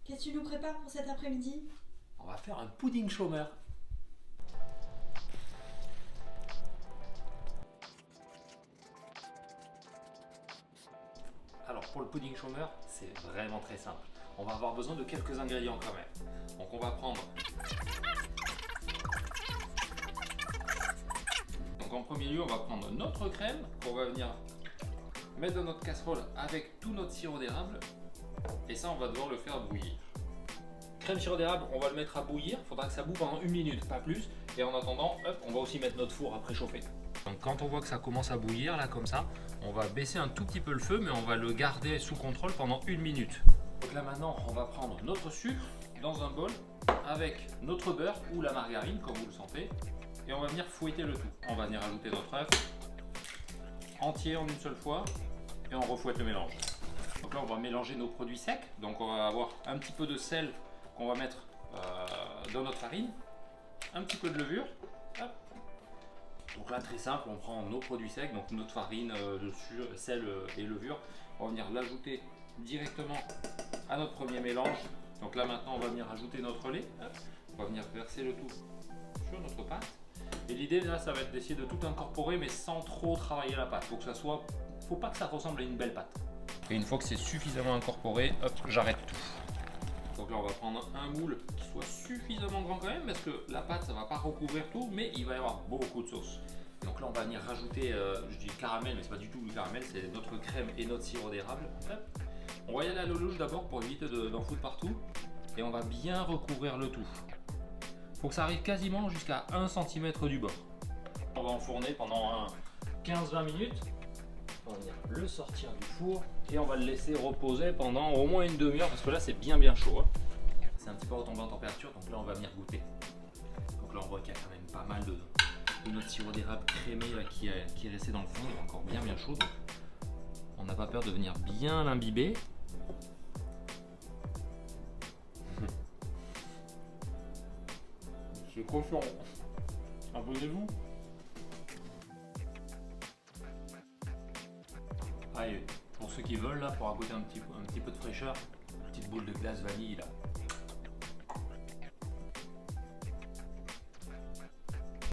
Qu'est-ce que tu nous prépares pour cet après-midi? On va faire un pudding chômeur. Alors pour le pudding chômeur, c'est vraiment très simple. On va avoir besoin de quelques ingrédients quand même. Donc on va prendre... Donc en premier lieu, on va prendre notre crème qu'on va venir mettre dans notre casserole avec tout notre sirop d'érable. Et ça, on va devoir le faire bouillir. Crème sirop d'érable, on va le mettre à bouillir. Il faudra que ça boue pendant 1 minute, pas plus. Et en attendant, hop, on va aussi mettre notre four à préchauffer. Donc quand on voit que ça commence à bouillir, là comme ça, on va baisser un tout petit peu le feu, mais on va le garder sous contrôle pendant 1 minute. Donc là maintenant, on va prendre notre sucre dans un bol avec notre beurre ou la margarine, comme vous le sentez. Et on va venir fouetter le tout. On va venir ajouter notre œuf entier en une seule fois et on refouette le mélange. Donc là, on va mélanger nos produits secs. Donc on va avoir un petit peu de sel qu'on va mettre dans notre farine, un petit peu de levure. Hop. Donc là, très simple, on prend nos produits secs, donc notre farine, sel et levure. On va venir l'ajouter directement à notre premier mélange. Donc là maintenant, on va venir ajouter notre lait. Hop. On va venir verser le tout sur notre pâte. Et l'idée là, ça va être d'essayer de tout incorporer, mais sans trop travailler la pâte. Faut que ça soit, faut pas que ça ressemble à une belle pâte. Et une fois que c'est suffisamment incorporé, hop, j'arrête tout. Donc là, on va prendre un moule qui soit suffisamment grand quand même, parce que la pâte, ça va pas recouvrir tout, mais il va y avoir beaucoup de sauce. Donc là, on va venir rajouter, je dis caramel, mais c'est pas du tout le caramel, c'est notre crème et notre sirop d'érable. On va y aller à l'eau louche d'abord pour éviter d'en foutre partout, et on va bien recouvrir le tout. Faut que ça arrive quasiment jusqu'à 1 cm du bord. On va enfourner pendant 15-20 minutes. On va venir le sortir du four et on va le laisser reposer pendant au moins une demi-heure parce que là c'est bien chaud. Hein. C'est un petit peu retombé en température, donc là on va venir goûter. Donc là on voit qu'il y a quand même pas mal de notre sirop d'érable crémé là, qui est resté dans le fond, il est encore bien chaud. Donc on n'a pas peur de venir bien l'imbiber. C'est cochon. Abonnez-vous. Allez, pour ceux qui veulent, là, pour ajouter un petit peu de fraîcheur, une petite boule de glace vanille là.